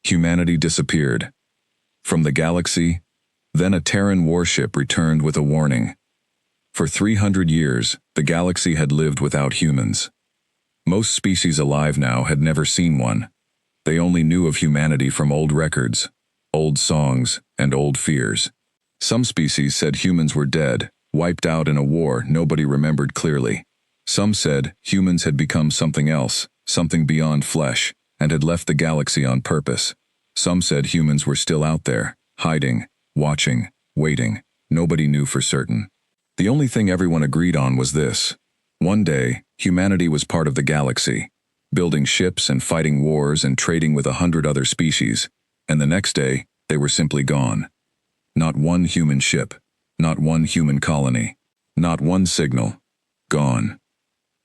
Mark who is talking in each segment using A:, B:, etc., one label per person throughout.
A: Humanity disappeared. From the galaxy, then a Terran warship returned with a warning. For 300 years, the galaxy had lived without humans. Most species alive now had never seen one. They only knew of humanity from old records, old songs, and old fears. Some species said humans were dead, wiped out in a war nobody remembered clearly. Some said humans had become something else, something beyond flesh, and had left the galaxy on purpose. Some said humans were still out there, hiding, watching, waiting. Nobody knew for certain. The only thing everyone agreed on was this. One day, humanity was part of the galaxy, building ships and fighting wars and trading with 100 other species, and the next day, they were simply gone. Not one human ship, not one human colony, not one signal. Gone.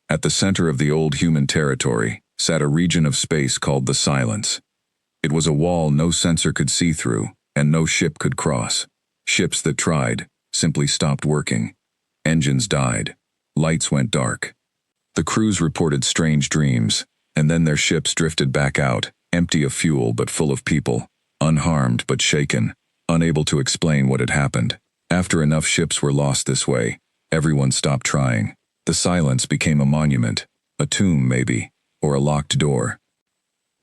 A: At the center of the old human territory sat a region of space called the Silence. It was a wall no sensor could see through, and no ship could cross. Ships that tried simply stopped working. Engines died. Lights went dark. The crews reported strange dreams, and then their ships drifted back out, empty of fuel but full of people, unharmed but shaken, unable to explain what had happened. After enough ships were lost this way, everyone stopped trying. The Silence became a monument, a tomb maybe, or a locked door.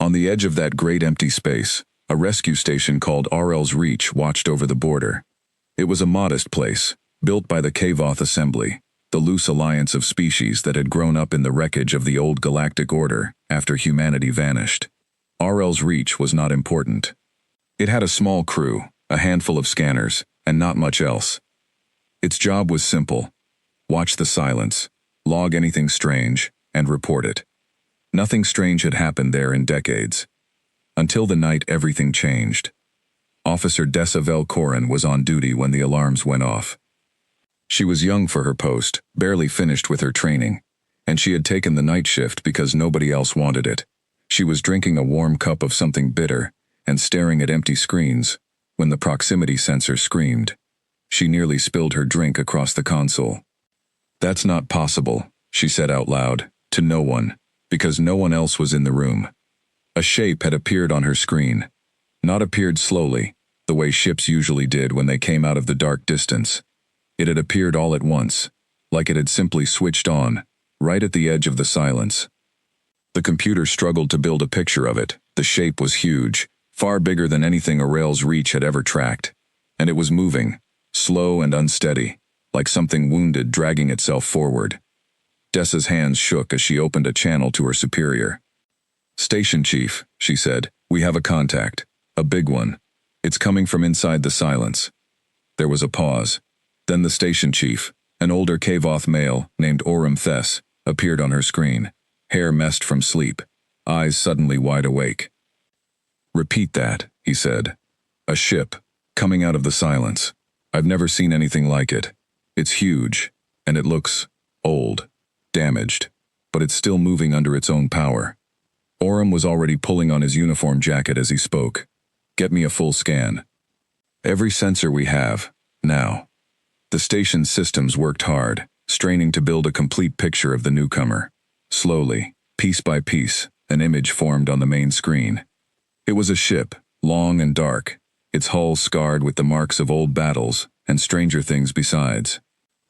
A: On the edge of that great empty space, a rescue station called RL's Reach watched over the border. It was a modest place, built by the Kavoth Assembly, the loose alliance of species that had grown up in the wreckage of the old galactic order after humanity vanished. RL's Reach was not important. It had a small crew, a handful of scanners, and not much else. Its job was simple. Watch the Silence, log anything strange, and report it. Nothing strange had happened there in decades. Until the night everything changed. Officer Dessa Velkorin was on duty when the alarms went off. She was young for her post, barely finished with her training, and she had taken the night shift because nobody else wanted it. She was drinking a warm cup of something bitter and staring at empty screens when the proximity sensor screamed. She nearly spilled her drink across the console. "That's not possible," she said out loud, to no one, because no one else was in the room. A shape had appeared on her screen. Not appeared slowly, the way ships usually did when they came out of the dark distance. It had appeared all at once, like it had simply switched on, right at the edge of the Silence. The computer struggled to build a picture of it. The shape was huge, far bigger than anything RL's Reach had ever tracked. And it was moving, slow and unsteady, like something wounded dragging itself forward. Dessa's hands shook as she opened a channel to her superior. "Station Chief," she said, "we have a contact. A big one. It's coming from inside the Silence." There was a pause. Then the station chief, an older Kavoth male named Orem Thess, appeared on her screen, hair messed from sleep, eyes suddenly wide awake. "Repeat that," he said. "A ship, coming out of the Silence. I've never seen anything like it. It's huge, and it looks old, damaged, but it's still moving under its own power." Orem was already pulling on his uniform jacket as he spoke. "Get me a full scan. Every sensor we have, now." The station's systems worked hard, straining to build a complete picture of the newcomer. Slowly, piece by piece, an image formed on the main screen. It was a ship, long and dark, its hull scarred with the marks of old battles, and stranger things besides.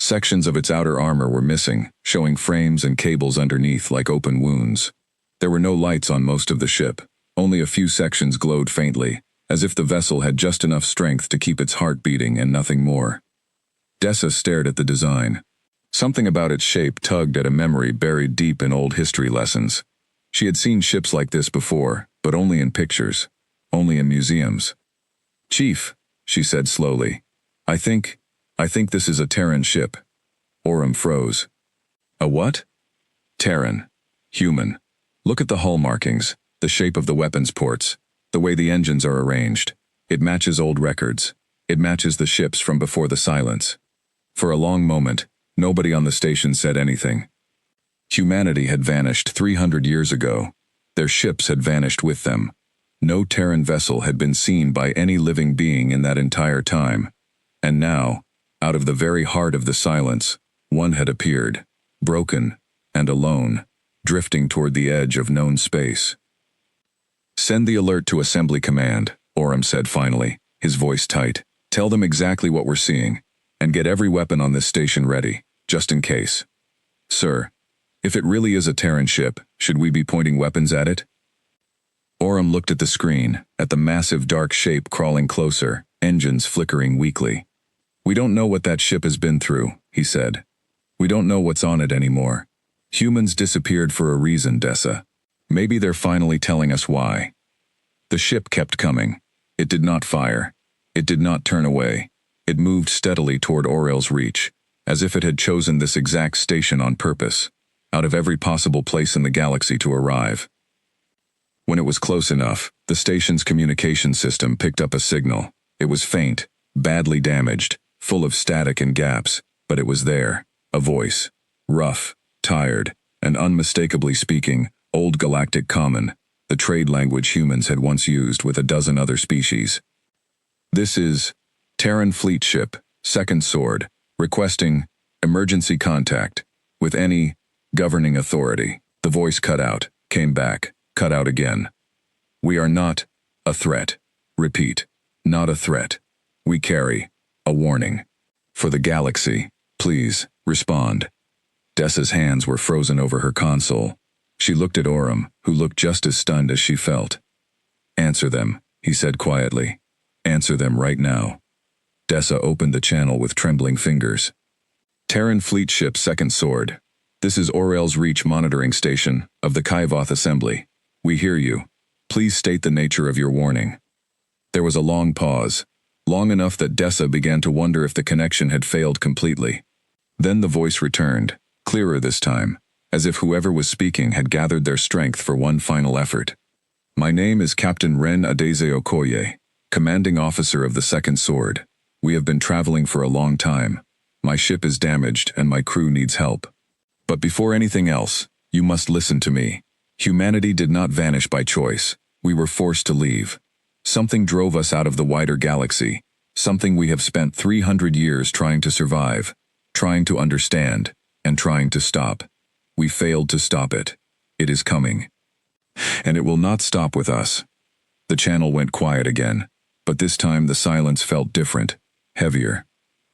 A: Sections of its outer armor were missing, showing frames and cables underneath like open wounds. There were no lights on most of the ship. Only a few sections glowed faintly, as if the vessel had just enough strength to keep its heart beating and nothing more. Dessa stared at the design. Something about its shape tugged at a memory buried deep in old history lessons. She had seen ships like this before, but only in pictures, only in museums. "Chief," she said slowly, I think this is a Terran ship." Orem froze. "A what?" "Terran. Human. Look at the hull markings, the shape of the weapons ports, the way the engines are arranged. It matches old records. It matches the ships from before the Silence." For a long moment, nobody on the station said anything. Humanity had vanished 300 years ago. Their ships had vanished with them. No Terran vessel had been seen by any living being in that entire time. And now, out of the very heart of the Silence, one had appeared, broken and alone, drifting toward the edge of known space. Send the alert to Assembly Command, Orem said finally, his voice tight. Tell them exactly what we're seeing, and get every weapon on this station ready, just in case. Sir, if it really is a Terran ship, should we be pointing weapons at it? Orem looked at the screen, at the massive dark shape crawling closer, engines flickering weakly. We don't know what that ship has been through, he said. We don't know what's on it anymore. Humans disappeared for a reason, Dessa. Maybe they're finally telling us why. The ship kept coming. It did not fire. It did not turn away. It moved steadily toward Orel's reach, as if it had chosen this exact station on purpose, out of every possible place in the galaxy to arrive. When it was close enough, the station's communication system picked up a signal. It was faint, badly damaged, full of static and gaps, but it was there, a voice, rough, tired, and unmistakably speaking Old Galactic Common, the trade language humans had once used with a dozen other species. This is Terran Fleet Ship, Second Sword, requesting emergency contact with any governing authority. The voice cut out, came back, cut out again. We are not a threat. Repeat, not a threat. We carry a warning. For the galaxy, please, respond. Dessa's hands were frozen over her console. She looked at Orem, who looked just as stunned as she felt. Answer them, he said quietly. Answer them right now. Dessa opened the channel with trembling fingers. Terran Fleet Ship Second Sword. This is Orel's Reach Monitoring Station of the Kaivoth Assembly. We hear you. Please state the nature of your warning. There was a long pause, long enough that Dessa began to wonder if the connection had failed completely. Then the voice returned, clearer this time, as if whoever was speaking had gathered their strength for one final effort. My name is Captain Ren Adeze Okoye, commanding officer of the Second Sword. We have been traveling for a long time. My ship is damaged and my crew needs help. But before anything else, you must listen to me. Humanity did not vanish by choice. We were forced to leave. Something drove us out of the wider galaxy, something we have spent 300 years trying to survive, trying to understand, and trying to stop. We failed to stop it. It is coming. And it will not stop with us. The channel went quiet again, but this time the silence felt different, heavier.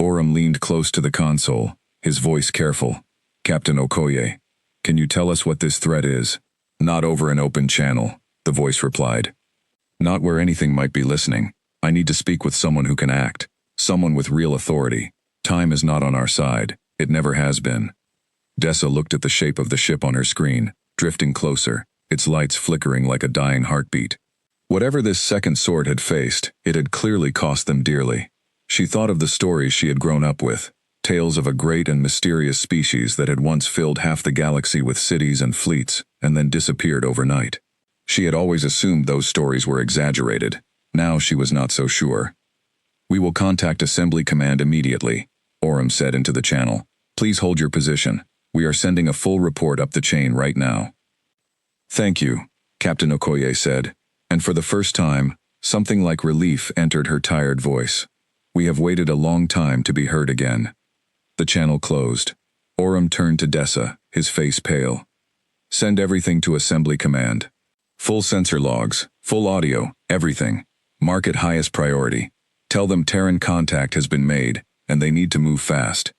A: Orem leaned close to the console, his voice careful. Captain Okoye, can you tell us what this threat is? Not over an open channel, the voice replied. Not where anything might be listening. I need to speak with someone who can act, someone with real authority. Time is not on our side. It never has been. Dessa looked at the shape of the ship on her screen, drifting closer, its lights flickering like a dying heartbeat. Whatever this Second Sword had faced, it had clearly cost them dearly. She thought of the stories she had grown up with, tales of a great and mysterious species that had once filled half the galaxy with cities and fleets, and then disappeared overnight. She had always assumed those stories were exaggerated. Now she was not so sure. We will contact Assembly Command immediately, Orem said into the channel. Please hold your position. We are sending a full report up the chain right now. Thank you, Captain Okoye said, and for the first time, something like relief entered her tired voice. We have waited a long time to be heard again. The channel closed. Orem turned to Dessa, his face pale. Send everything to Assembly Command. Full sensor logs, full audio, everything. Mark it highest priority. Tell them Terran contact has been made, and they need to move fast.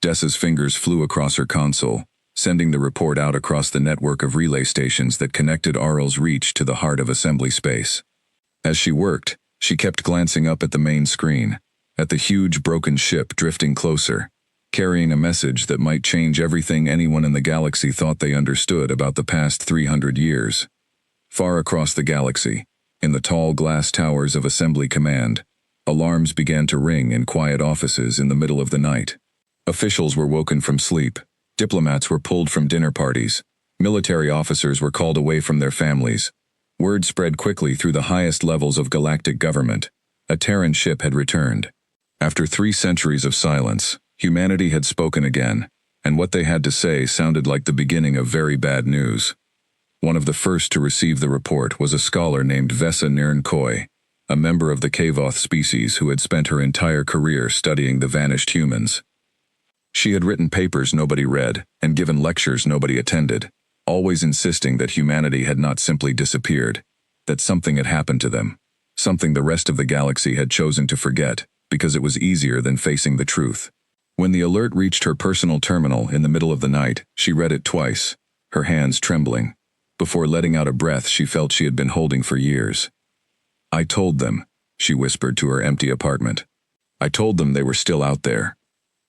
A: Dessa's fingers flew across her console, sending the report out across the network of relay stations that connected Arl's reach to the heart of assembly space. As she worked, she kept glancing up at the main screen, at the huge broken ship drifting closer, carrying a message that might change everything anyone in the galaxy thought they understood about the past 300 years. Far across the galaxy, in the tall glass towers of Assembly Command, alarms began to ring in quiet offices in the middle of the night. Officials were woken from sleep, diplomats were pulled from dinner parties, military officers were called away from their families. Word spread quickly through the highest levels of galactic government. A Terran ship had returned. After 3 centuries of silence, humanity had spoken again, and what they had to say sounded like the beginning of very bad news. One of the first to receive the report was a scholar named Vesa Nirnkoi, a member of the Kavoth species who had spent her entire career studying the vanished humans. She had written papers nobody read and given lectures nobody attended, always insisting that humanity had not simply disappeared. that something had happened to them, something the rest of the galaxy had chosen to forget, because it was easier than facing the truth. When the alert reached her personal terminal in the middle of the night, she read it twice, her hands trembling. Before letting out a breath she felt she had been holding for years. "I told them," she whispered to her empty apartment. "I told them they were still out there."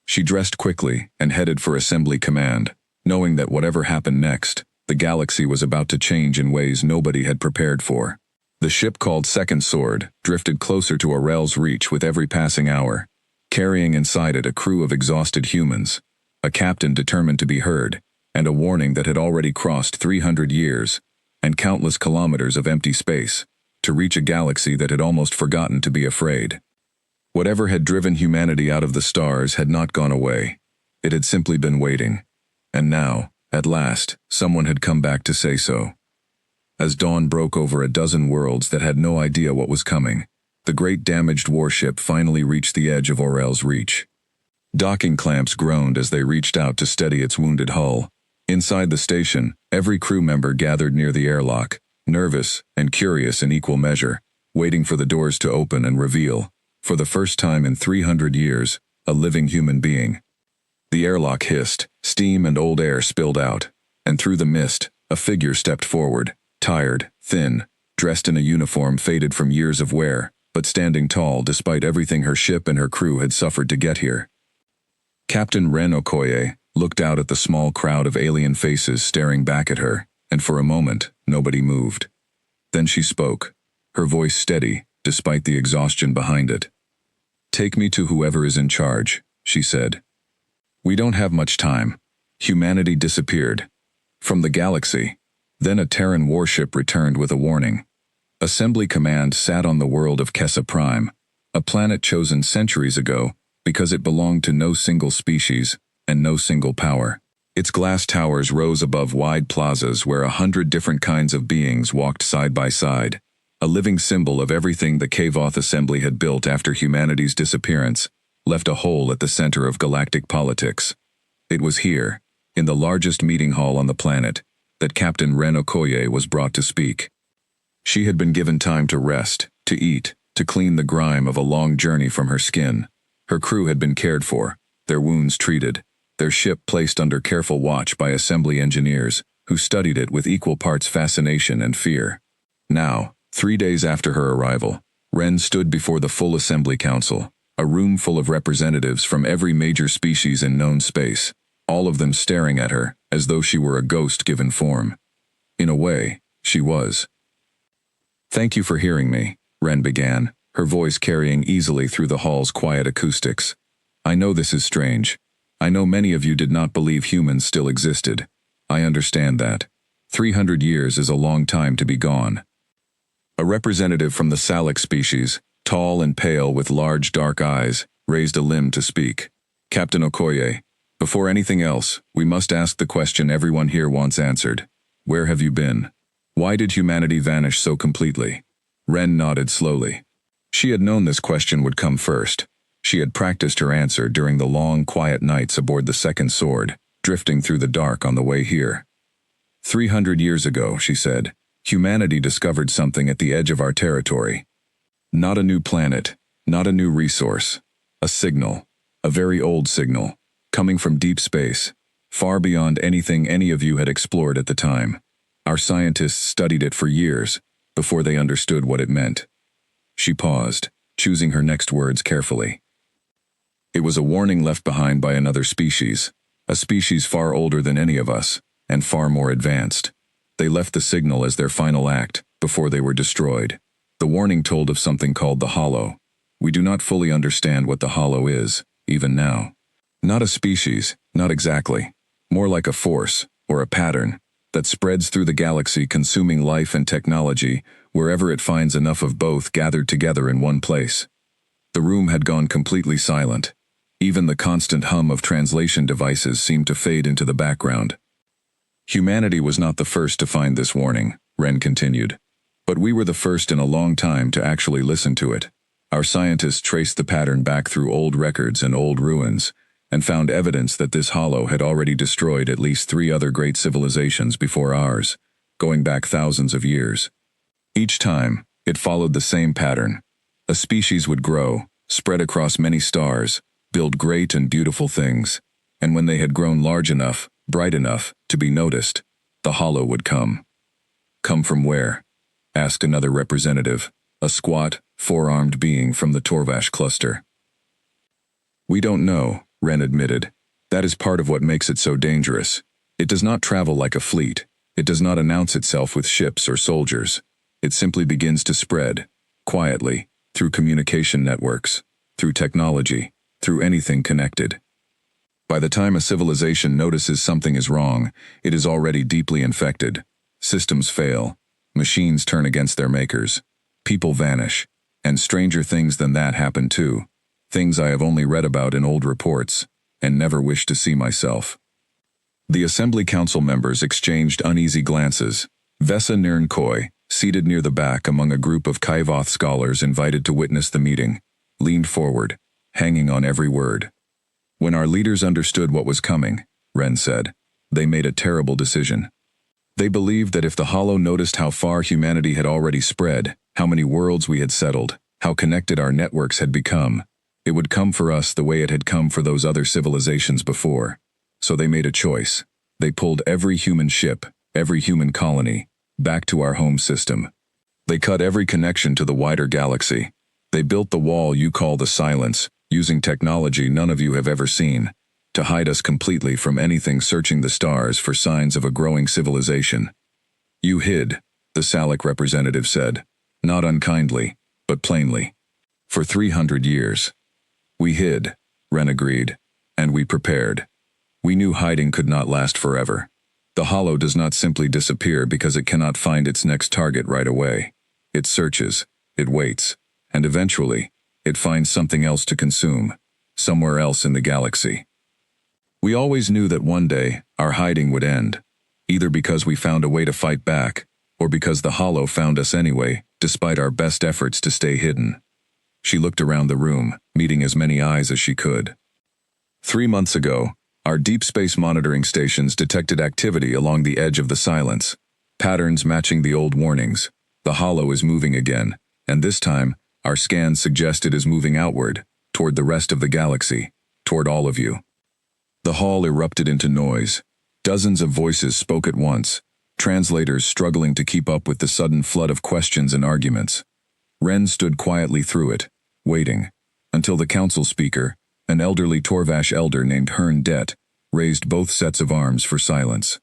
A: She dressed quickly and headed for Assembly Command, knowing that whatever happened next, the galaxy was about to change in ways nobody had prepared for. The ship called Second Sword drifted closer to Aurel's reach with every passing hour, carrying inside it a crew of exhausted humans, a captain determined to be heard, and a warning that had already crossed 300 years and countless kilometers of empty space to reach a galaxy that had almost forgotten to be afraid. Whatever had driven humanity out of the stars had not gone away. It had simply been waiting. And now, at last, someone had come back to say so. As dawn broke over a dozen worlds that had no idea what was coming, the great damaged warship finally reached the edge of Aurel's reach. Docking clamps groaned as they reached out to steady its wounded hull. Inside the station, every crew member gathered near the airlock, nervous and curious in equal measure, waiting for the doors to open and reveal, for the first time in 300 years, a living human being. The airlock hissed, steam and old air spilled out, and through the mist, a figure stepped forward, tired, thin, dressed in a uniform faded from years of wear, but standing tall despite everything her ship and her crew had suffered to get here. Captain Ren Okoye looked out at the small crowd of alien faces staring back at her, and for a moment, nobody moved. Then she spoke, her voice steady, despite the exhaustion behind it. "Take me to whoever is in charge," she said. "We don't have much time." Humanity disappeared from the galaxy. Then a Terran warship returned with a warning. Assembly Command sat on the world of Kessa Prime, a planet chosen centuries ago because it belonged to no single species and no single power. Its glass towers rose above wide plazas where 100 different kinds of beings walked side by side, a living symbol of everything the Kavoth Assembly had built after humanity's disappearance, left a hole at the center of galactic politics. It was here, in the largest meeting hall on the planet, that Captain Ren Okoye was brought to speak. She had been given time to rest, to eat, to clean the grime of a long journey from her skin. Her crew had been cared for, their wounds treated, their ship placed under careful watch by assembly engineers who studied it with equal parts fascination and fear. Now, 3 days after her arrival, Ren stood before the full Assembly Council, a room full of representatives from every major species in known space, all of them staring at her as though she were a ghost given form. In a way, she was. "Thank you for hearing me," Ren began, her voice carrying easily through the hall's quiet acoustics. "I know this is strange. I know many of you did not believe humans still existed. I understand that. 300 years is a long time to be gone." A representative from the Salic species, tall and pale with large dark eyes, raised a limb to speak. "Captain Okoye, before anything else, we must ask the question everyone here wants answered. Where have you been? Why did humanity vanish so completely?" Ren nodded slowly. She had known this question would come first. She had practiced her answer during the long, quiet nights aboard the Second Sword, drifting through the dark on the way here. 300 years ago, she said, humanity discovered something at the edge of our territory. Not a new planet, not a new resource. A signal, a very old signal, coming from deep space, far beyond anything any of you had explored at the time. Our scientists studied it for years, before they understood what it meant. She paused, choosing her next words carefully. It was a warning left behind by another species, a species far older than any of us, and far more advanced. They left the signal as their final act, before they were destroyed. The warning told of something called the Hollow. We do not fully understand what the Hollow is, even now. Not a species, not exactly. More like a force, or a pattern, that spreads through the galaxy consuming life and technology, wherever it finds enough of both gathered together in one place. The room had gone completely silent. Even the constant hum of translation devices seemed to fade into the background. Humanity was not the first to find this warning, Ren continued. But we were the first in a long time to actually listen to it. Our scientists traced the pattern back through old records and old ruins, and found evidence that this hollow had already destroyed at least 3 other great civilizations before ours, going back thousands of years. Each time, it followed the same pattern. A species would grow, spread across many stars, build great and beautiful things, and when they had grown large enough, bright enough, to be noticed, the hollow would come. Come from where? Asked another representative, a squat, four-armed being from the Torvash cluster. We don't know, Ren admitted. That is part of what makes it so dangerous. It does not travel like a fleet. It does not announce itself with ships or soldiers. It simply begins to spread, quietly, through communication networks, through technology, through anything connected. By the time a civilization notices something is wrong, it is already deeply infected. Systems fail. Machines turn against their makers. People vanish. And stranger things than that happen too. Things I have only read about in old reports, and never wished to see myself. The Assembly Council members exchanged uneasy glances. Vesa Nirnkoi, seated near the back among a group of Kaivoth scholars invited to witness the meeting, leaned forward, hanging on every word. When our leaders understood what was coming, Ren said, they made a terrible decision. They believed that if the Hollow noticed how far humanity had already spread, how many worlds we had settled, how connected our networks had become, it would come for us the way it had come for those other civilizations before. So they made a choice. They pulled every human ship, every human colony, back to our home system. They cut every connection to the wider galaxy. They built the wall you call the Silence, using technology none of you have ever seen, to hide us completely from anything searching the stars for signs of a growing civilization. You hid, the Salic representative said, not unkindly, but plainly. For 300 years. We hid, Ren agreed, and we prepared. We knew hiding could not last forever. The Hollow does not simply disappear because it cannot find its next target right away. It searches, it waits, and eventually, it finds something else to consume, somewhere else in the galaxy. We always knew that one day, our hiding would end, either because we found a way to fight back, or because the Hollow found us anyway, despite our best efforts to stay hidden. She looked around the room, meeting as many eyes as she could. 3 months ago, our deep space monitoring stations detected activity along the edge of the Silence, patterns matching the old warnings. The Hollow is moving again, and this time, our scans suggest it is moving outward, toward the rest of the galaxy, toward all of you. The hall erupted into noise. Dozens of voices spoke at once, translators struggling to keep up with the sudden flood of questions and arguments. Ren stood quietly through it, waiting, until the council speaker, an elderly Torvash elder named Hearn Det, raised both sets of arms for silence.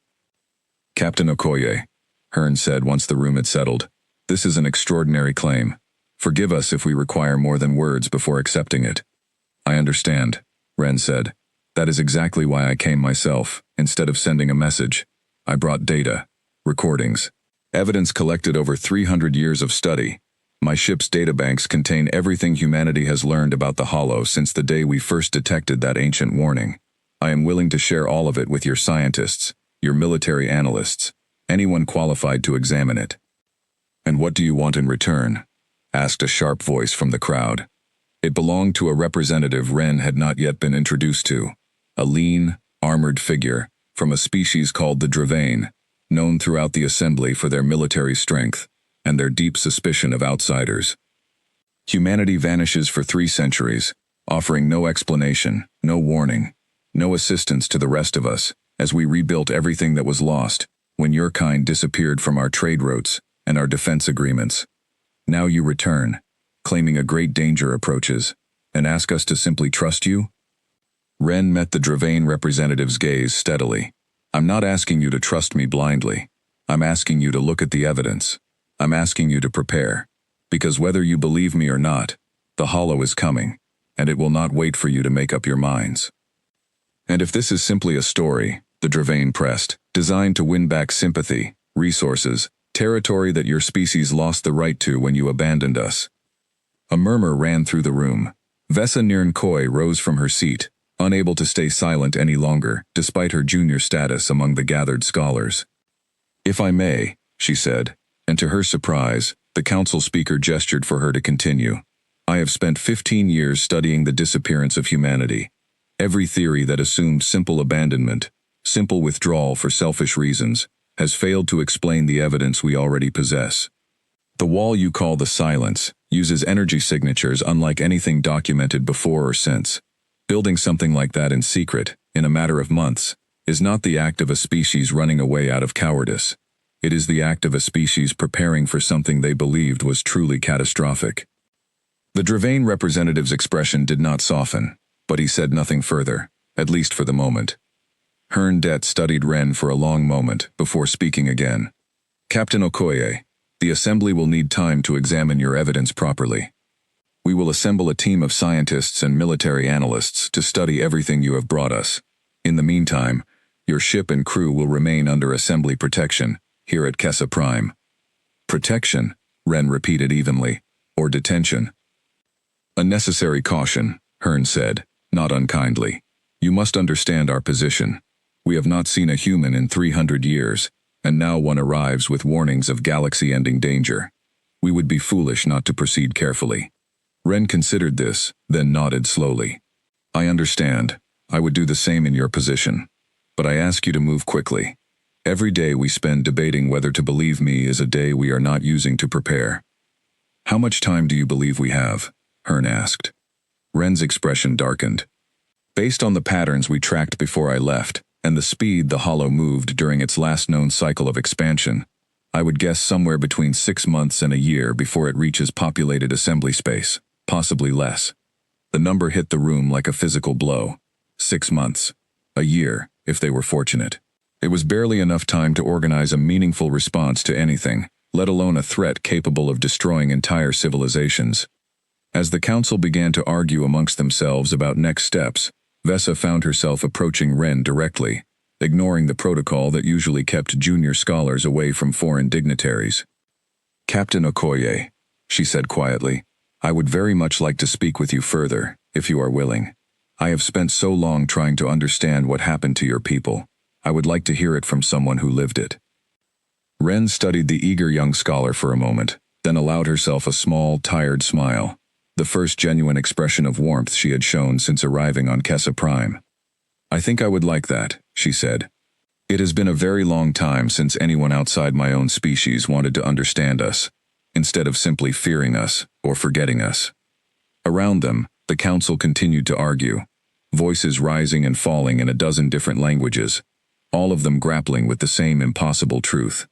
A: Captain Okoye, Hearn said once the room had settled, this is an extraordinary claim. Forgive us if we require more than words before accepting it. I understand, Ren said. That is exactly why I came myself. Instead of sending a message, I brought data, recordings, evidence collected over 300 years of study. My ship's databanks contain everything humanity has learned about the Hollow since the day we first detected that ancient warning. I am willing to share all of it with your scientists, your military analysts, anyone qualified to examine it. And what do you want in return? Asked a sharp voice from the crowd. It belonged to a representative Ren had not yet been introduced to, a lean, armored figure from a species called the Dravane, known throughout the assembly for their military strength and their deep suspicion of outsiders. Humanity vanishes for 3 centuries, offering no explanation, no warning, no assistance to the rest of us, as we rebuilt everything that was lost when your kind disappeared from our trade routes and our defense agreements. Now you return, claiming a great danger approaches, and ask us to simply trust you? Ren met the Dravane representative's gaze steadily. I'm not asking you to trust me blindly. I'm asking you to look at the evidence. I'm asking you to prepare, because whether you believe me or not, the Hollow is coming, and it will not wait for you to make up your minds. And if this is simply a story, the Dravane pressed, designed to win back sympathy, resources, territory that your species lost the right to when you abandoned us. A murmur ran through the room. Vesa Nirnkoi rose from her seat, unable to stay silent any longer, despite her junior status among the gathered scholars. If I may, she said, and to her surprise, the council speaker gestured for her to continue. I have spent 15 years studying the disappearance of humanity. Every theory that assumed simple abandonment, simple withdrawal for selfish reasons, has failed to explain the evidence we already possess. The wall you call the Silence uses energy signatures unlike anything documented before or since. Building something like that in secret, in a matter of months, is not the act of a species running away out of cowardice. It is the act of a species preparing for something they believed was truly catastrophic. The Dravane representative's expression did not soften, but he said nothing further, at least for the moment. Hearn Det studied Ren for a long moment before speaking again. Captain Okoye, the Assembly will need time to examine your evidence properly. We will assemble a team of scientists and military analysts to study everything you have brought us. In the meantime, your ship and crew will remain under Assembly protection here at Kessa Prime. Protection, Ren repeated evenly, or detention. A necessary caution, Hearn said, not unkindly. You must understand our position. We have not seen a human in 300 years, and now one arrives with warnings of galaxy-ending danger. We would be foolish not to proceed carefully. Ren considered this, then nodded slowly. I understand. I would do the same in your position. But I ask you to move quickly. Every day we spend debating whether to believe me is a day we are not using to prepare. How much time do you believe we have? Hearn asked. Ren's expression darkened. Based on the patterns we tracked before I left, and the speed the Hollow moved during its last known cycle of expansion, I would guess somewhere between 6 months and a year before it reaches populated assembly space, possibly less. The number hit the room like a physical blow. 6 months. A year, if they were fortunate. It was barely enough time to organize a meaningful response to anything, let alone a threat capable of destroying entire civilizations. As the council began to argue amongst themselves about next steps, Vesa found herself approaching Ren directly, ignoring the protocol that usually kept junior scholars away from foreign dignitaries. Captain Okoye, she said quietly, I would very much like to speak with you further, if you are willing. I have spent so long trying to understand what happened to your people. I would like to hear it from someone who lived it. Ren studied the eager young scholar for a moment, then allowed herself a small, tired smile, the first genuine expression of warmth she had shown since arriving on Kessa Prime. I think I would like that, she said. It has been a very long time since anyone outside my own species wanted to understand us, instead of simply fearing us or forgetting us. Around them, the council continued to argue, voices rising and falling in a dozen different languages, all of them grappling with the same impossible truth.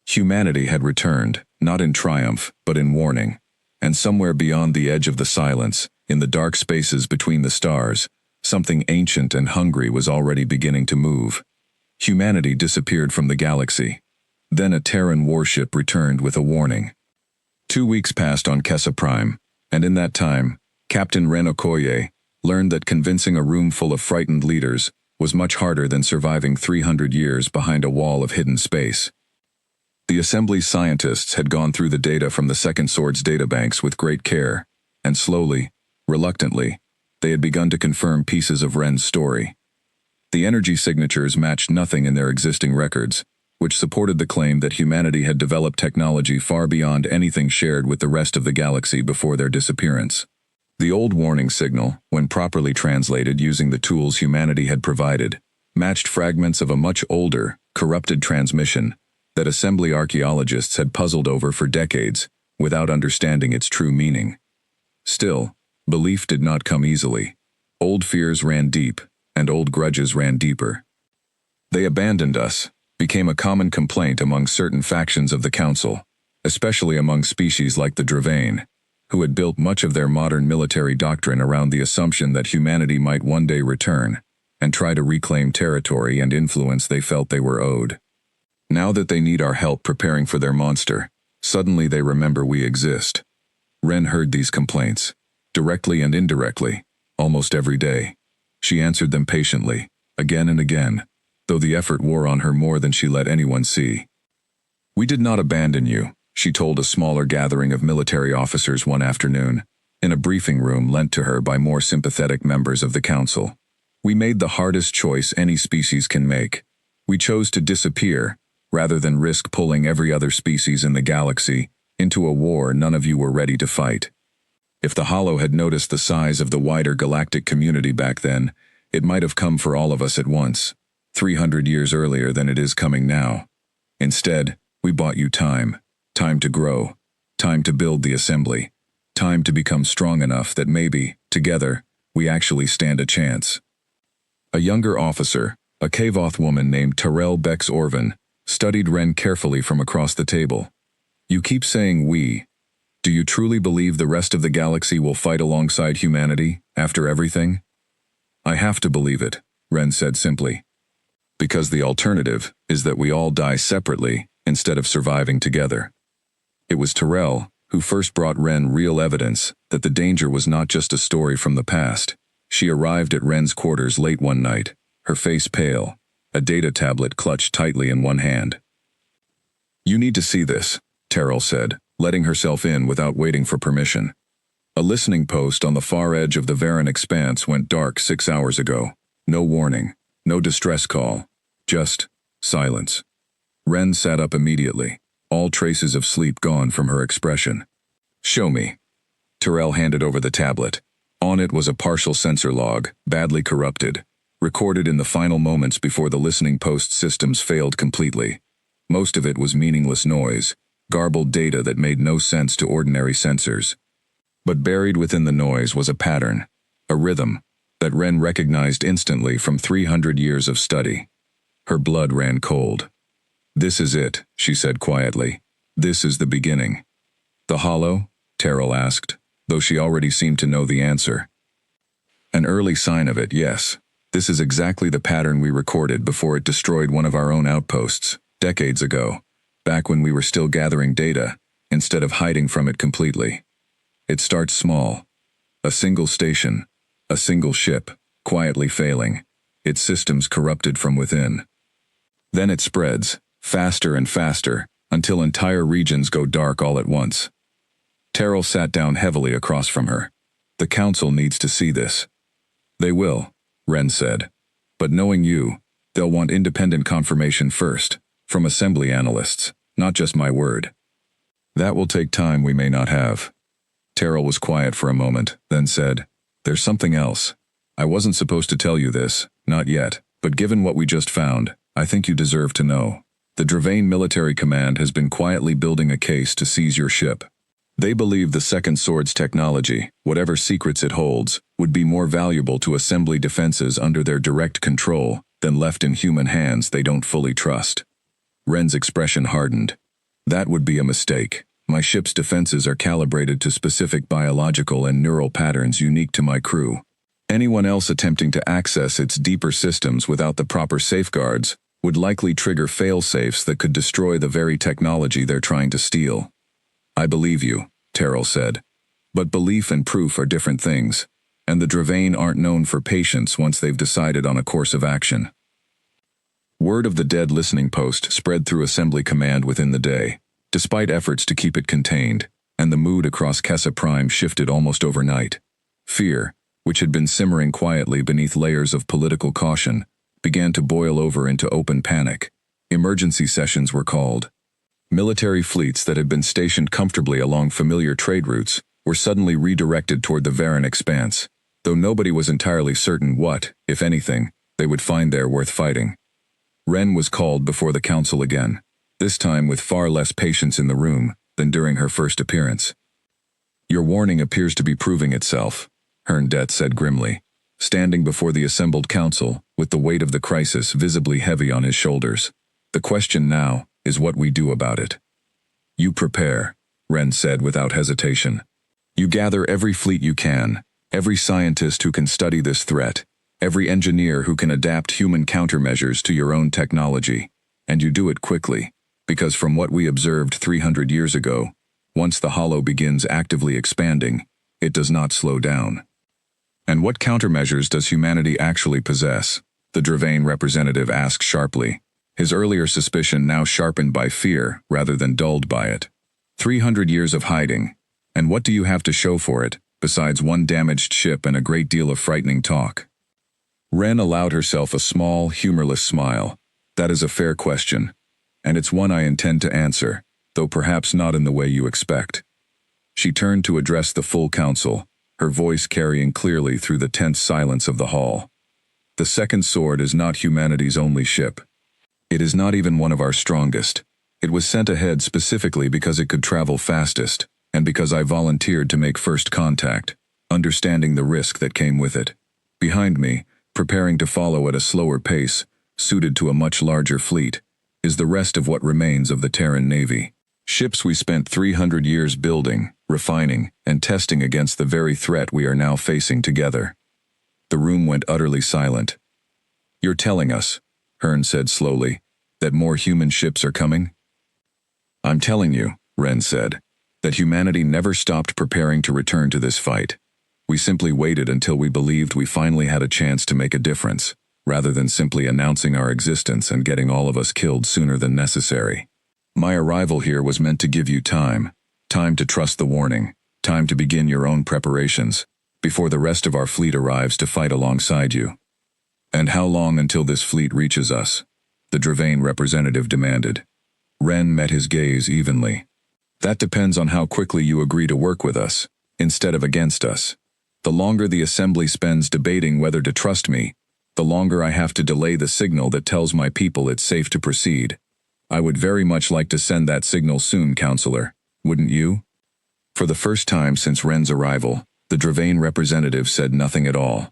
A: Humanity had returned, not in triumph, but in warning, and somewhere beyond the edge of the Silence, in the dark spaces between the stars, something ancient and hungry was already beginning to move. Humanity disappeared from the galaxy. Then a Terran warship returned with a warning. 2 weeks passed on Kessa Prime, and in that time, Captain Ren Okoye learned that convincing a room full of frightened leaders was much harder than surviving 300 years behind a wall of hidden space. The Assembly's scientists had gone through the data from the Second Sword's databanks with great care, and slowly, reluctantly, they had begun to confirm pieces of Ren's story. The energy signatures matched nothing in their existing records, which supported the claim that humanity had developed technology far beyond anything shared with the rest of the galaxy before their disappearance. The old warning signal, when properly translated using the tools humanity had provided, matched fragments of a much older, corrupted transmission that Assembly archaeologists had puzzled over for decades without understanding its true meaning. Still, belief did not come easily. Old fears ran deep, and old grudges ran deeper. They abandoned us, became a common complaint among certain factions of the Council, especially among species like the Dravane, who had built much of their modern military doctrine around the assumption that humanity might one day return and try to reclaim territory and influence they felt they were owed. Now that they need our help preparing for their monster, suddenly they remember we exist. Ren heard these complaints, directly and indirectly, almost every day. She answered them patiently, again and again, though the effort wore on her more than she let anyone see. We did not abandon you, she told a smaller gathering of military officers one afternoon, in a briefing room lent to her by more sympathetic members of the Council. We made the hardest choice any species can make. We chose to disappear, rather than risk pulling every other species in the galaxy into a war none of you were ready to fight. If the Hollow had noticed the size of the wider galactic community back then, it might have come for all of us at once, 300 years earlier than it is coming now. Instead, we bought you time to grow, Time to build the assembly. Time to become strong enough that maybe, together, we actually stand a chance. A younger officer, a Kavoth woman named Terrell Bex Orvin, studied Ren carefully from across the table. You keep saying we. Do you truly believe the rest of the galaxy will fight alongside humanity, after everything? I have to believe it, Ren said simply. Because the alternative is that we all die separately instead of surviving together. It was Terrell who first brought Ren real evidence that the danger was not just a story from the past. She arrived at Ren's quarters late one night, her face pale, a data tablet clutched tightly in one hand. You need to see this, Terrell said, letting herself in without waiting for permission. A listening post on the far edge of the Varan expanse went dark 6 hours ago. No warning, no distress call, just silence. Ren sat up immediately, all traces of sleep gone from her expression. Show me. Terrell handed over the tablet. On it was a partial sensor log, badly corrupted, recorded in the final moments before the listening post systems failed completely. Most of it was meaningless noise, garbled data that made no sense to ordinary sensors. But buried within the noise was a pattern, a rhythm, that Ren recognized instantly from 300 years of study. Her blood ran cold. This is it, she said quietly. This is the beginning. The hollow? Terrell asked, though she already seemed to know the answer. An early sign of it, yes. This is exactly the pattern we recorded before it destroyed one of our own outposts, decades ago, back when we were still gathering data, instead of hiding from it completely. It starts small. A single station, a single ship, quietly failing, its systems corrupted from within. Then it spreads, faster and faster, until entire regions go dark all at once. Terrell sat down heavily across from her. The Council needs to see this. They will, Ren said. But knowing you, they'll want independent confirmation first, from assembly analysts, not just my word. That will take time we may not have. Terrell was quiet for a moment, then said, There's something else. I wasn't supposed to tell you this, not yet, but given what we just found, I think you deserve to know. The Dravane Military Command has been quietly building a case to seize your ship. They believe the Second Sword's technology, whatever secrets it holds, would be more valuable to assembly defenses under their direct control than left in human hands they don't fully trust. Ren's expression hardened. That would be a mistake. My ship's defenses are calibrated to specific biological and neural patterns unique to my crew. Anyone else attempting to access its deeper systems without the proper safeguards would likely trigger fail-safes that could destroy the very technology they're trying to steal. I believe you, Terrell said. But belief and proof are different things, and the Dravane aren't known for patience once they've decided on a course of action. Word of the dead listening post spread through Assembly Command within the day, despite efforts to keep it contained, and the mood across Kessa Prime shifted almost overnight. Fear, which had been simmering quietly beneath layers of political caution, began to boil over into open panic. Emergency sessions were called. Military fleets that had been stationed comfortably along familiar trade routes were suddenly redirected toward the Varan expanse, though nobody was entirely certain what, if anything, they would find there worth fighting. Ren was called before the Council again, this time with far less patience in the room than during her first appearance. Your warning appears to be proving itself, Herndet said grimly, standing before the assembled council with the weight of the crisis visibly heavy on his shoulders. The question now is what we do about it. You prepare, Ren said without hesitation. You gather every fleet you can, every scientist who can study this threat, every engineer who can adapt human countermeasures to your own technology, and you do it quickly, because from what we observed 300 years ago, once the hollow begins actively expanding, it does not slow down. And what countermeasures does humanity actually possess? The Dravane representative asked sharply, his earlier suspicion now sharpened by fear rather than dulled by it. 300 years of hiding, and what do you have to show for it, besides one damaged ship and a great deal of frightening talk? Ren allowed herself a small, humorless smile. That is a fair question, and it's one I intend to answer, though perhaps not in the way you expect. She turned to address the full council, her voice carrying clearly through the tense silence of the hall. The Second Sword is not humanity's only ship. It is not even one of our strongest. It was sent ahead specifically because it could travel fastest, and because I volunteered to make first contact, understanding the risk that came with it. Behind me, preparing to follow at a slower pace, suited to a much larger fleet, is the rest of what remains of the Terran Navy. Ships we spent 300 years building, refining, and testing against the very threat we are now facing together. The room went utterly silent. "You're telling us," Hearn said slowly, "that more human ships are coming?" "I'm telling you," Wren said, "that humanity never stopped preparing to return to this fight. We simply waited until we believed we finally had a chance to make a difference, rather than simply announcing our existence and getting all of us killed sooner than necessary. My arrival here was meant to give you time to trust the warning, time to begin your own preparations, before the rest of our fleet arrives to fight alongside you." "And how long until this fleet reaches us?" the Dravane representative demanded. Wren met his gaze evenly. "That depends on how quickly you agree to work with us, instead of against us. The longer the Assembly spends debating whether to trust me, the longer I have to delay the signal that tells my people it's safe to proceed. I would very much like to send that signal soon, Counselor. Wouldn't you?" For the first time since Wren's arrival, the Dravane representative said nothing at all.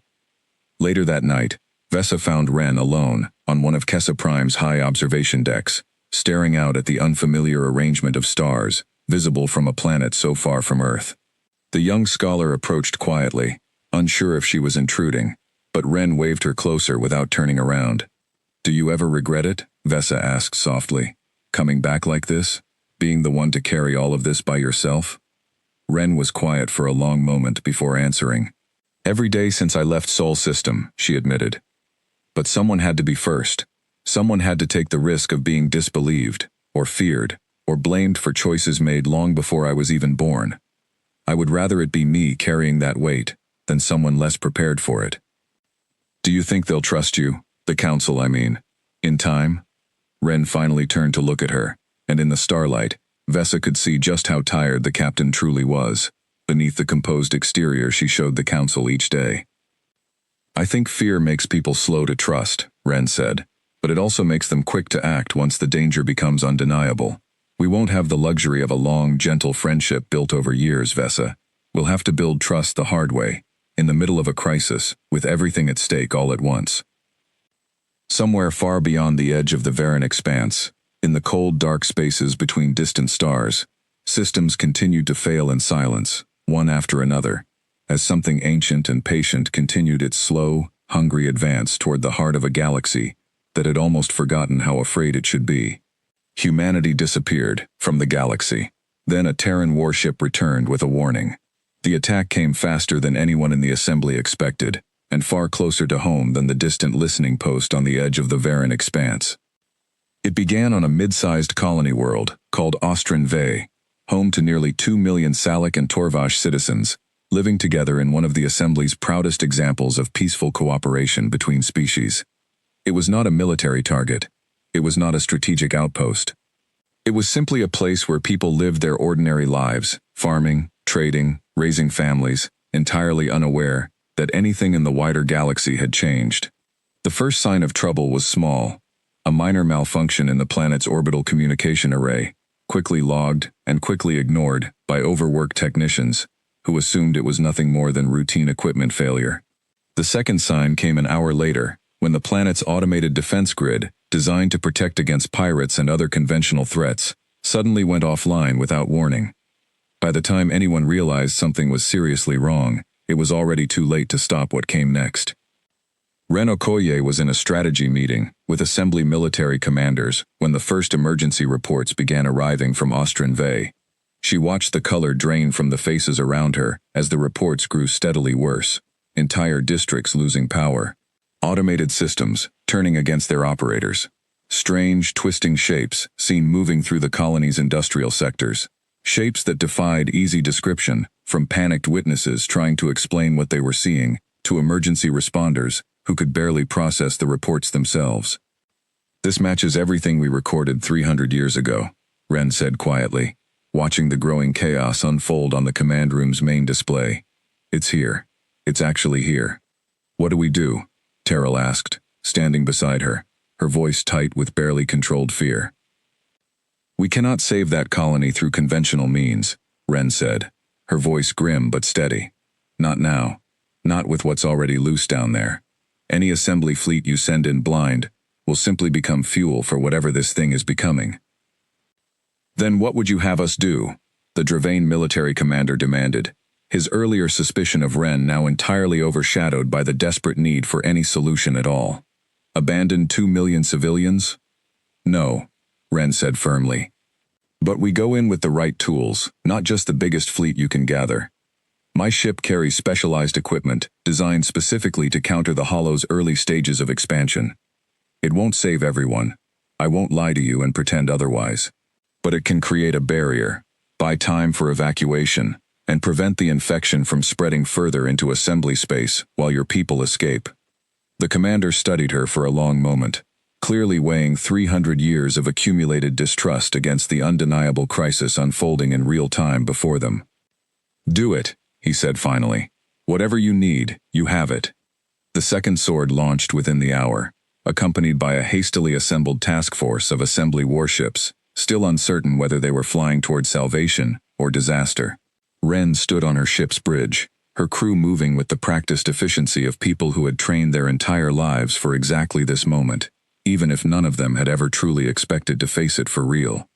A: Later that night, Vesa found Wren alone on one of Kessa Prime's high observation decks, staring out at the unfamiliar arrangement of stars, visible from a planet so far from Earth. The young scholar approached quietly, unsure if she was intruding, but Wren waved her closer without turning around. "Do you ever regret it?" Vesa asked softly. "Coming back like this? Being the one to carry all of this by yourself?" Wren was quiet for a long moment before answering. "Every day since I left Sol System," she admitted. "But someone had to be first. Someone had to take the risk of being disbelieved, or feared, or blamed for choices made long before I was even born. I would rather it be me carrying that weight, than someone less prepared for it." "Do you think they'll trust you? The Council, I mean. In time?" Wren finally turned to look at her, and in the starlight, Vesa could see just how tired the captain truly was. Beneath the composed exterior she showed the Council each day. "I think fear makes people slow to trust," Wren said, "but it also makes them quick to act once the danger becomes undeniable. We won't have the luxury of a long, gentle friendship built over years, Vesa. We'll have to build trust the hard way, in the middle of a crisis, with everything at stake all at once." Somewhere far beyond the edge of the Varan expanse, in the cold, dark spaces between distant stars, systems continued to fail in silence, one after another, as something ancient and patient continued its slow, hungry advance toward the heart of a galaxy that had almost forgotten how afraid it should be. Humanity disappeared from the galaxy. Then a Terran warship returned with a warning. The attack came faster than anyone in the Assembly expected, and far closer to home than the distant listening post on the edge of the Varan expanse. It began on a mid-sized colony world called Ostran Ve, home to nearly 2 million Salic and Torvash citizens, living together in one of the Assembly's proudest examples of peaceful cooperation between species. It was not a military target. It was not a strategic outpost. It was simply a place where people lived their ordinary lives, farming, trading, raising families, entirely unaware that anything in the wider galaxy had changed. The first sign of trouble was small, a minor malfunction in the planet's orbital communication array, quickly logged and quickly ignored by overworked technicians, who assumed it was nothing more than routine equipment failure. The second sign came an hour later, when the planet's automated defense grid, designed to protect against pirates and other conventional threats, suddenly went offline without warning. By the time anyone realized something was seriously wrong, it was already too late to stop what came next. Ren Okoye was in a strategy meeting with Assembly military commanders when the first emergency reports began arriving from Ostran Ve. She watched the color drain from the faces around her as the reports grew steadily worse, entire districts losing power, automated systems turning against their operators, strange, twisting shapes seen moving through the colony's industrial sectors, shapes that defied easy description, from panicked witnesses trying to explain what they were seeing, to emergency responders who could barely process the reports themselves. "This matches everything we recorded 300 years ago," Ren said quietly, watching the growing chaos unfold on the command room's main display. "It's here. It's actually here." "What do we do?" Terrell asked, standing beside her, her voice tight with barely controlled fear. "We cannot save that colony through conventional means," Ren said, her voice grim but steady. Not now. Not with what's already loose down there. Any assembly fleet you send in blind will simply become fuel for whatever this thing is becoming. Then what would you have us do? The Dravane military commander demanded, his earlier suspicion of Ren now entirely overshadowed by the desperate need for any solution at all. Abandon 2 million civilians? No, Ren said firmly. But we go in with the right tools, not just the biggest fleet you can gather. My ship carries specialized equipment designed specifically to counter the Hollow's early stages of expansion. It won't save everyone. I won't lie to you and pretend otherwise. But it can create a barrier, buy time for evacuation, and prevent the infection from spreading further into assembly space while your people escape. The commander studied her for a long moment, clearly weighing 300 years of accumulated distrust against the undeniable crisis unfolding in real time before them. Do it, he said finally. Whatever you need, you have it. The second sword launched within the hour, accompanied by a hastily assembled task force of assembly warships, still uncertain whether they were flying toward salvation or disaster. Ren stood on her ship's bridge, her crew moving with the practiced efficiency of people who had trained their entire lives for exactly this moment, even if none of them had ever truly expected to face it for real.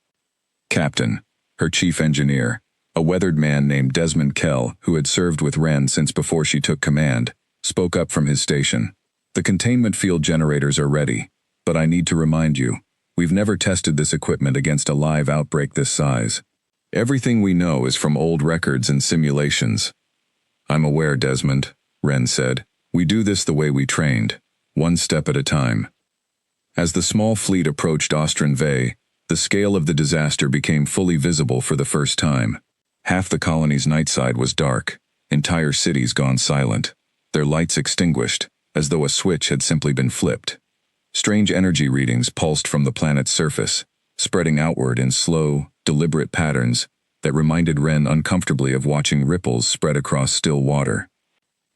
A: Captain, her chief engineer, a weathered man named Desmond Kell, who had served with Ren since before she took command, spoke up from his station. The containment field generators are ready, but I need to remind you, we've never tested this equipment against a live outbreak this size. Everything we know is from old records and simulations. I'm aware, Desmond, Ren said. We do this the way we trained, one step at a time. As the small fleet approached Ostran Ve, the scale of the disaster became fully visible for the first time. Half the colony's night side was dark, entire cities gone silent, their lights extinguished, as though a switch had simply been flipped. Strange energy readings pulsed from the planet's surface, spreading outward in slow, deliberate patterns that reminded Ren uncomfortably of watching ripples spread across still water.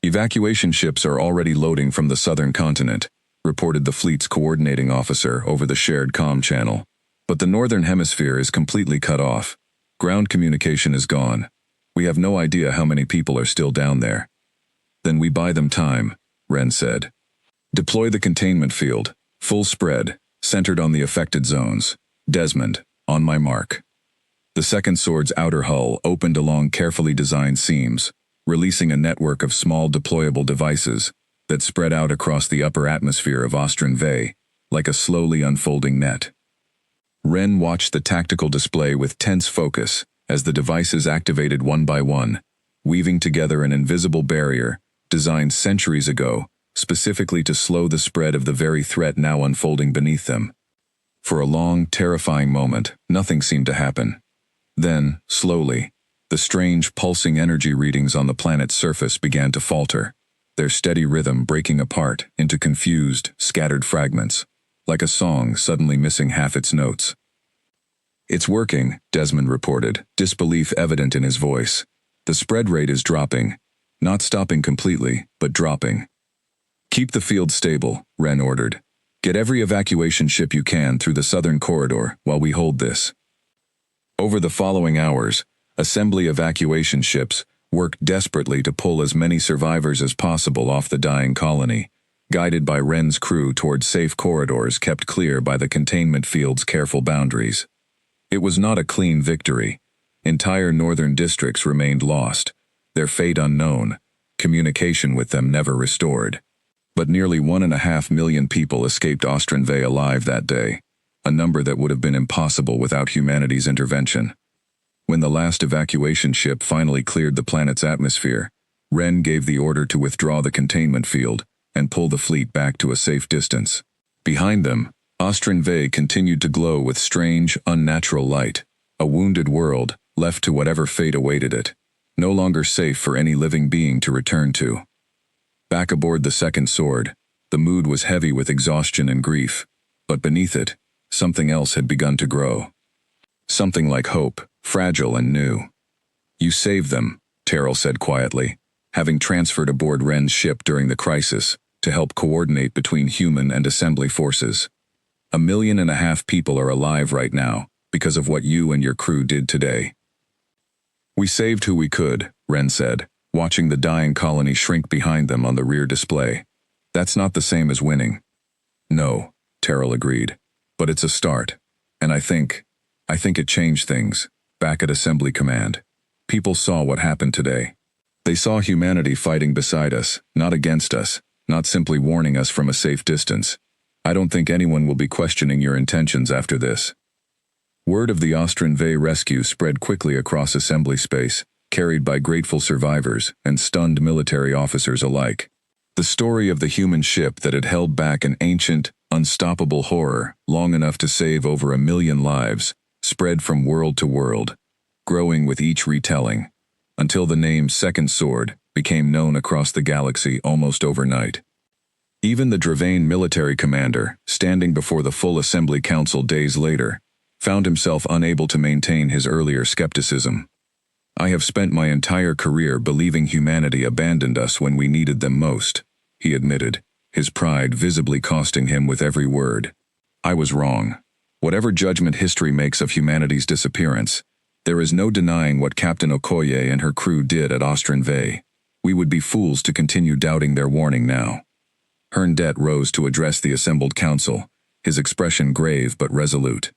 A: Evacuation ships are already loading from the southern continent, reported the fleet's coordinating officer over the shared comm channel. But the northern hemisphere is completely cut off. Ground communication is gone. We have no idea how many people are still down there. Then we buy them time, Ren said. Deploy the containment field, full spread, centered on the affected zones. Desmond, on my mark. The second sword's outer hull opened along carefully designed seams, releasing a network of small deployable devices that spread out across the upper atmosphere of Ostran Ve, like a slowly unfolding net. Ren watched the tactical display with tense focus as the devices activated one by one, weaving together an invisible barrier designed centuries ago specifically to slow the spread of the very threat now unfolding beneath them. For a long, terrifying moment, nothing seemed to happen. Then, slowly, the strange, pulsing energy readings on the planet's surface began to falter, their steady rhythm breaking apart into confused, scattered fragments, like a song suddenly missing half its notes. It's working, Desmond reported, disbelief evident in his voice. The spread rate is dropping. Not stopping completely, but dropping. Keep the field stable, Ren ordered. Get every evacuation ship you can through the southern corridor while we hold this. Over the following hours, assembly evacuation ships worked desperately to pull as many survivors as possible off the dying colony, guided by Ren's crew toward safe corridors kept clear by the containment field's careful boundaries. It was not a clean victory. Entire northern districts remained lost, their fate unknown, communication with them never restored. But nearly 1.5 million people escaped Ostran Ve alive that day, a number that would have been impossible without humanity's intervention. When the last evacuation ship finally cleared the planet's atmosphere, Ren gave the order to withdraw the containment field and pull the fleet back to a safe distance. Behind them, Ostran Ve continued to glow with strange, unnatural light, a wounded world left to whatever fate awaited it, no longer safe for any living being to return to. Back aboard the second sword, the mood was heavy with exhaustion and grief, but beneath it, something else had begun to grow. Something like hope, fragile and new. You saved them, Terrell said quietly, having transferred aboard Ren's ship during the crisis to help coordinate between human and assembly forces. 1.5 million people are alive right now because of what you and your crew did today. We saved who we could, Ren said, watching the dying colony shrink behind them on the rear display. That's not the same as winning. No, Terrell agreed. But it's a start. And I think it changed things. Back at Assembly Command, people saw what happened today. They saw humanity fighting beside us, not against us, not simply warning us from a safe distance. I don't think anyone will be questioning your intentions after this. Word of the Ostrin V rescue spread quickly across assembly space, carried by grateful survivors and stunned military officers alike. The story of the human ship that had held back an ancient, unstoppable horror long enough to save over 1 million lives spread from world to world, growing with each retelling, until the name Second Sword became known across the galaxy almost overnight. Even the Dravane military commander, standing before the full Assembly Council days later, found himself unable to maintain his earlier skepticism. I have spent my entire career believing humanity abandoned us when we needed them most, he admitted, his pride visibly costing him with every word. I was wrong. Whatever judgment history makes of humanity's disappearance, there is no denying what Captain Okoye and her crew did at Ostrin V. We would be fools to continue doubting their warning now. Herndett rose to address the assembled council, his expression grave but resolute.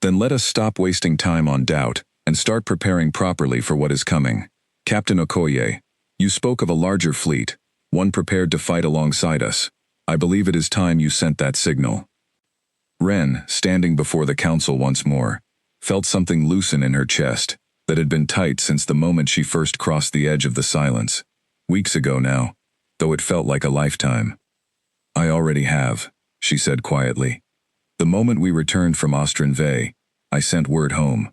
A: Then let us stop wasting time on doubt and start preparing properly for what is coming. Captain Okoye, you spoke of a larger fleet, one prepared to fight alongside us. I believe it is time you sent that signal. Ren, standing before the council once more, felt something loosen in her chest that had been tight since the moment she first crossed the edge of the silence. Weeks ago now, though it felt like a lifetime. I already have, she said quietly. The moment we returned from Ostrin V, I sent word home.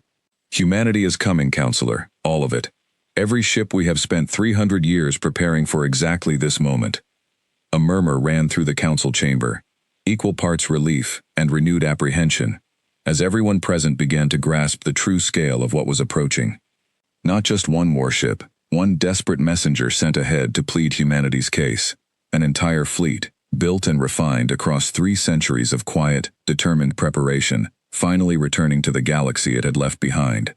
A: Humanity is coming, Counselor, all of it. Every ship we have spent 300 years preparing for exactly this moment. A murmur ran through the council chamber, equal parts relief and renewed apprehension, as everyone present began to grasp the true scale of what was approaching. Not just one warship, one desperate messenger sent ahead to plead humanity's case. An entire fleet, built and refined across 3 centuries of quiet, determined preparation, finally returning to the galaxy it had left behind.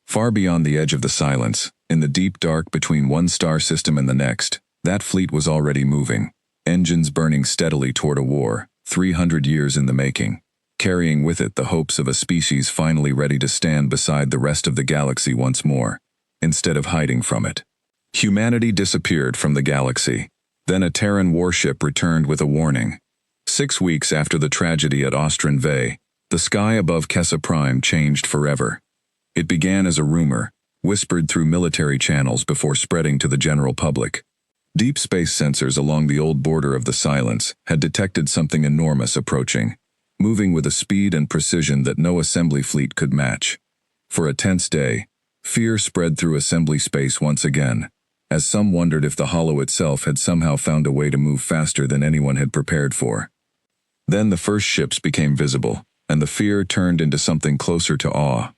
A: Far beyond the edge of the silence, in the deep dark between one star system and the next, that fleet was already moving, engines burning steadily toward a war, 300 years in the making, carrying with it the hopes of a species finally ready to stand beside the rest of the galaxy once more, instead of hiding from it. Humanity disappeared from the galaxy. Then a Terran warship returned with a warning. 6 weeks after the tragedy at Ostrin V, the sky above Kessa Prime changed forever. It began as a rumor, whispered through military channels before spreading to the general public. Deep space sensors along the old border of the silence had detected something enormous approaching, moving with a speed and precision that no assembly fleet could match. For a tense day, fear spread through assembly space once again, as some wondered if the Hollow itself had somehow found a way to move faster than anyone had prepared for. Then the first ships became visible, and the fear turned into something closer to awe.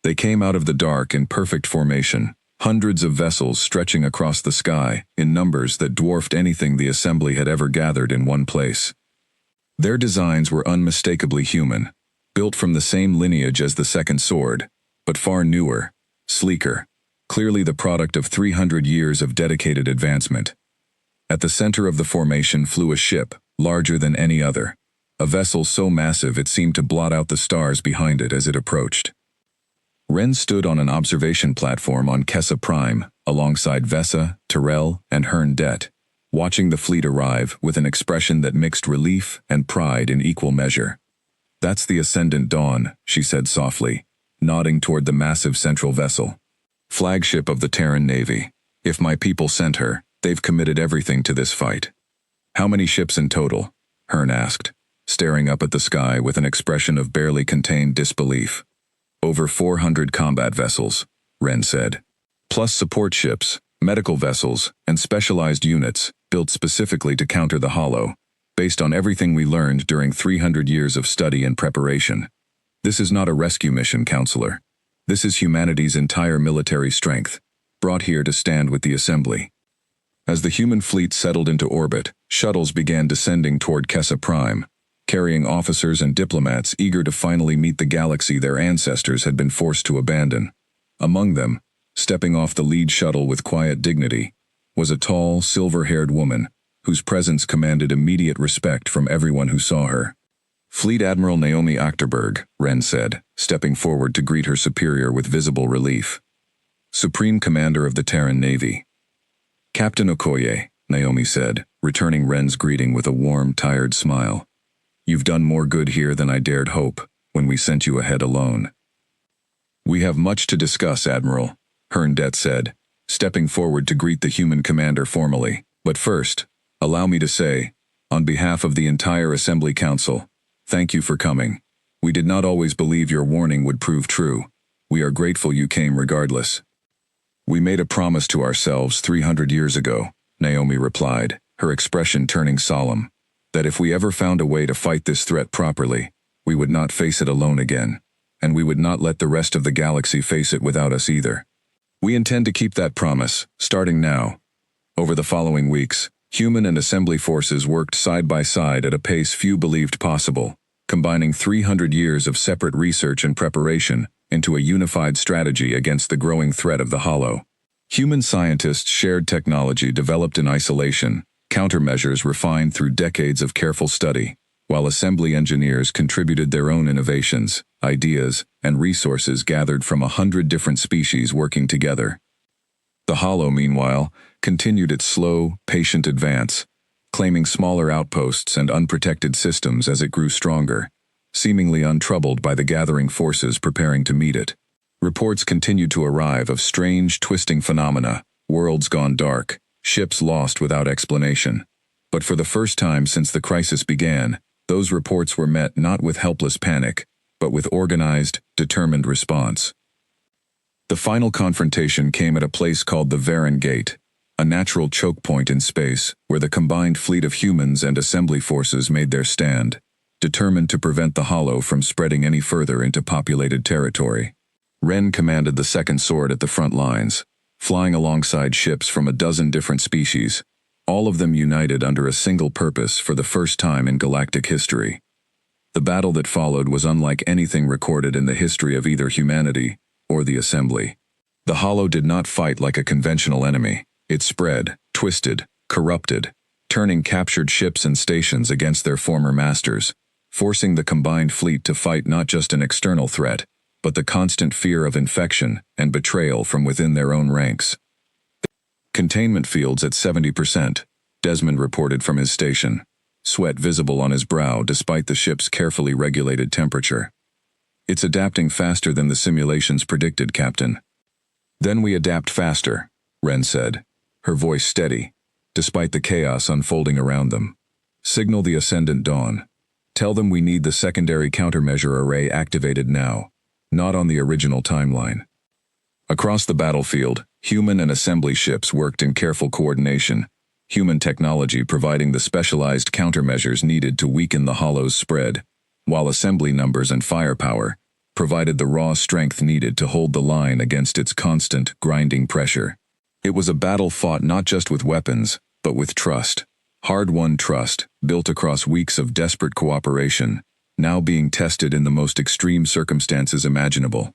A: They came out of the dark in perfect formation, hundreds of vessels stretching across the sky in numbers that dwarfed anything the assembly had ever gathered in one place. Their designs were unmistakably human, built from the same lineage as the Second Sword, but far newer, sleeker, clearly the product of 300 years of dedicated advancement. At the center of the formation flew a ship, larger than any other, a vessel so massive it seemed to blot out the stars behind it as it approached. Ren stood on an observation platform on Kessa Prime, alongside Vesa, Terrell, and Herndett, watching the fleet arrive with an expression that mixed relief and pride in equal measure. That's the Ascendant Dawn, she said softly, nodding toward the massive central vessel. Flagship of the Terran Navy. If my people sent her, they've committed everything to this fight. How many ships in total? Hearn asked, staring up at the sky with an expression of barely contained disbelief. Over 400 combat vessels, Ren said. Plus support ships, medical vessels, and specialized units, built specifically to counter the Hollow, based on everything we learned during 300 years of study and preparation. This is not a rescue mission, Counselor. This is humanity's entire military strength, brought here to stand with the Assembly. As the human fleet settled into orbit, shuttles began descending toward Kessa Prime, carrying officers and diplomats eager to finally meet the galaxy their ancestors had been forced to abandon. Among them, Stepping off the lead shuttle with quiet dignity was a tall, silver-haired woman whose presence commanded immediate respect from everyone who saw her. Fleet Admiral Naomi Achterberg, Wren said, stepping forward to greet her superior with visible relief. Supreme Commander of the Terran Navy. Captain Okoye, Naomi said, returning Wren's greeting with a warm, tired smile. You've done more good here than I dared hope when we sent you ahead alone. We have much to discuss, Admiral, Herndet said, stepping forward to greet the human commander formally. But first, allow me to say, on behalf of the entire Assembly Council, thank you for coming. We did not always believe your warning would prove true. We are grateful you came regardless. We made a promise to ourselves 300 years ago, Naomi replied, her expression turning solemn, that if we ever found a way to fight this threat properly, we would not face it alone again, and we would not let the rest of the galaxy face it without us either. We intend to keep that promise, starting now. Over the following weeks, human and assembly forces worked side by side at a pace few believed possible, combining 300 years of separate research and preparation into a unified strategy against the growing threat of the Hollow. Human scientists shared technology developed in isolation, countermeasures refined through decades of careful study, while assembly engineers contributed their own innovations, ideas, and resources gathered from 100 different species working together. The Hollow, meanwhile, continued its slow, patient advance, claiming smaller outposts and unprotected systems as it grew stronger, seemingly untroubled by the gathering forces preparing to meet it. Reports continued to arrive of strange, twisting phenomena, worlds gone dark, ships lost without explanation. But for the first time since the crisis began, those reports were met not with helpless panic, but with organized, determined response. The final confrontation came at a place called the Varan Gate, a natural choke point in space where the combined fleet of humans and assembly forces made their stand, determined to prevent the Hollow from spreading any further into populated territory. Wren commanded the second sword at the front lines, flying alongside ships from a dozen different species, all of them united under a single purpose for the first time in galactic history. The battle that followed was unlike anything recorded in the history of either humanity or the Assembly. The Hollow did not fight like a conventional enemy. It spread, twisted, corrupted, turning captured ships and stations against their former masters, forcing the combined fleet to fight not just an external threat, but the constant fear of infection and betrayal from within their own ranks. Containment fields at 70%, Desmond reported from his station, sweat visible on his brow despite the ship's carefully regulated temperature. It's adapting faster than the simulations predicted, Captain. Then we adapt faster, Wren said, her voice steady, despite the chaos unfolding around them. Signal the Ascendant Dawn. Tell them we need the secondary countermeasure array activated now, not on the original timeline. Across the battlefield, human and assembly ships worked in careful coordination, human technology providing the specialized countermeasures needed to weaken the Hollow's spread, while assembly numbers and firepower provided the raw strength needed to hold the line against its constant, grinding pressure. It was a battle fought not just with weapons, but with trust. Hard-won trust, built across weeks of desperate cooperation, now being tested in the most extreme circumstances imaginable.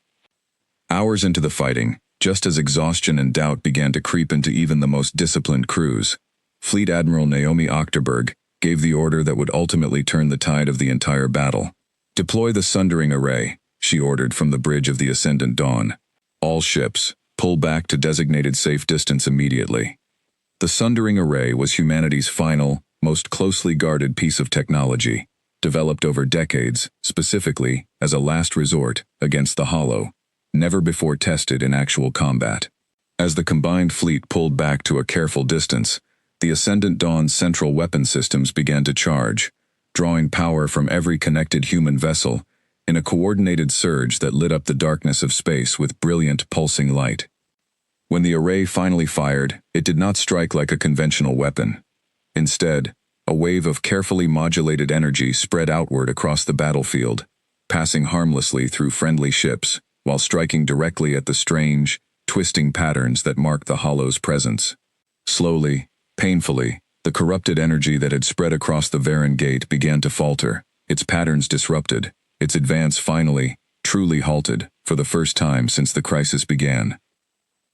A: Hours into the fighting, just as exhaustion and doubt began to creep into even the most disciplined crews, Fleet Admiral Naomi Achterberg gave the order that would ultimately turn the tide of the entire battle. Deploy the Sundering Array, she ordered from the bridge of the Ascendant Dawn. All ships, pull back to designated safe distance immediately. The Sundering Array was humanity's final, most closely guarded piece of technology, developed over decades, specifically as a last resort against the Hollow, never before tested in actual combat. As the combined fleet pulled back to a careful distance, the Ascendant Dawn's central weapon systems began to charge, drawing power from every connected human vessel in a coordinated surge that lit up the darkness of space with brilliant, pulsing light. When the array finally fired, it did not strike like a conventional weapon. Instead, a wave of carefully modulated energy spread outward across the battlefield, passing harmlessly through friendly ships, while striking directly at the strange, twisting patterns that marked the Hollow's presence. Slowly, painfully, the corrupted energy that had spread across the Varan Gate began to falter, its patterns disrupted, its advance finally, truly halted, for the first time since the crisis began.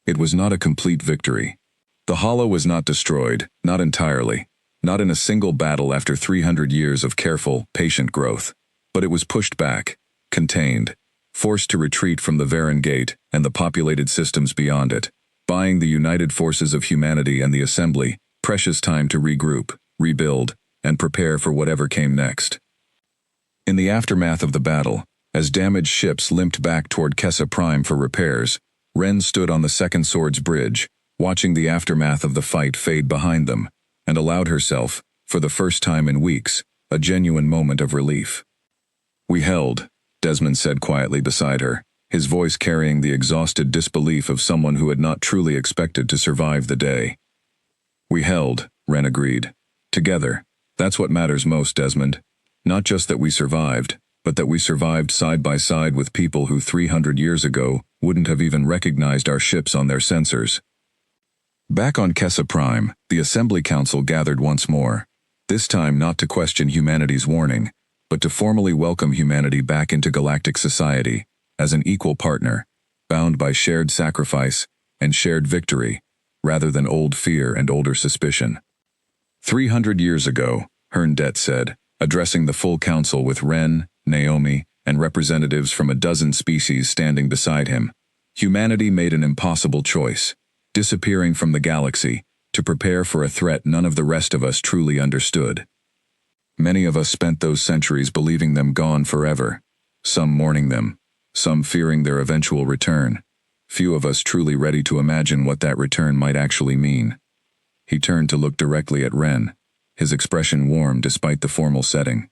A: It was not a complete victory. The hollow was not destroyed, not entirely, not in a single battle after 300 years of careful, patient growth. But it was pushed back, contained, forced to retreat from the Varan Gate and the populated systems beyond it, buying the united forces of humanity and the Assembly precious time to regroup, rebuild, and prepare for whatever came next. In the aftermath of the battle, as damaged ships limped back toward Kessa Prime for repairs, Ren stood on the Second Sword's bridge, watching the aftermath of the fight fade behind them, and allowed herself, for the first time in weeks, a genuine moment of relief. "We held," Desmond said quietly beside her, his voice carrying the exhausted disbelief of someone who had not truly expected to survive the day. "We held," Ren agreed. "Together. That's what matters most, Desmond. Not just that we survived, but that we survived side by side with people who 300 years ago wouldn't have even recognized our ships on their sensors." Back on Kessa Prime, the Assembly Council gathered once more, this time not to question humanity's warning, but to formally welcome humanity back into galactic society as an equal partner, bound by shared sacrifice and shared victory, rather than old fear and older suspicion. 300 years ago, Herndet said, addressing the full council with Ren, Naomi, and representatives from a dozen species standing beside him, humanity made an impossible choice, disappearing from the galaxy to prepare for a threat none of the rest of us truly understood. Many of us spent those centuries believing them gone forever, some mourning them, some fearing their eventual return, few of us truly ready to imagine what that return might actually mean. He turned to look directly at Ren, his expression warm despite the formal setting.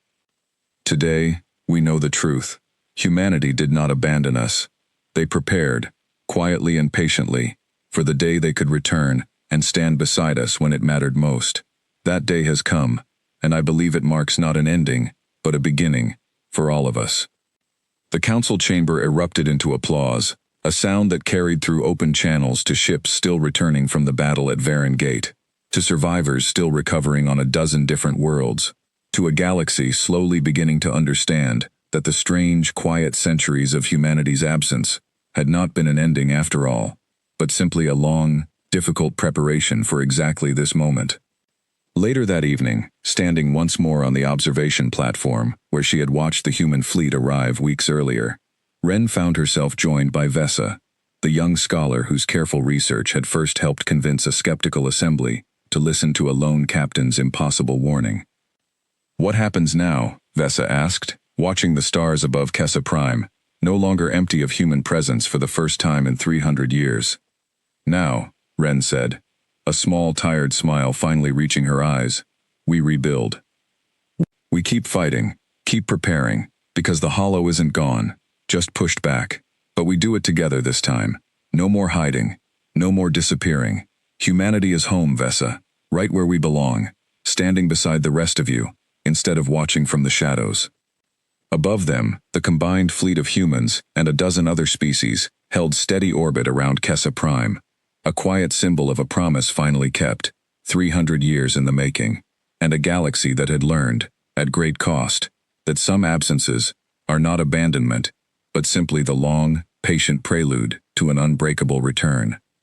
A: "Today, we know the truth. Humanity did not abandon us. They prepared, quietly and patiently, for the day they could return and stand beside us when it mattered most. That day has come, and I believe it marks not an ending, but a beginning, for all of us." The council chamber erupted into applause, a sound that carried through open channels to ships still returning from the battle at Varan Gate, to survivors still recovering on a dozen different worlds, to a galaxy slowly beginning to understand that the strange, quiet centuries of humanity's absence had not been an ending after all, but simply a long, difficult preparation for exactly this moment. Later that evening, standing once more on the observation platform where she had watched the human fleet arrive weeks earlier, Ren found herself joined by Vesa, the young scholar whose careful research had first helped convince a skeptical assembly to listen to a lone captain's impossible warning. "What happens now?" Vesa asked, watching the stars above Kessa Prime, no longer empty of human presence for the first time in 300 years. "Now," Ren said, a small, tired smile finally reaching her eyes, "we rebuild. We keep fighting, keep preparing, because the hollow isn't gone, just pushed back. But we do it together this time. No more hiding, no more disappearing. Humanity is home, Vesa, right where we belong, standing beside the rest of you, instead of watching from the shadows." Above them, the combined fleet of humans and a dozen other species held steady orbit around Kessa Prime, a quiet symbol of a promise finally kept, 300 years in the making, and a galaxy that had learned, at great cost, that some absences are not abandonment, but simply the long, patient prelude to an unbreakable return.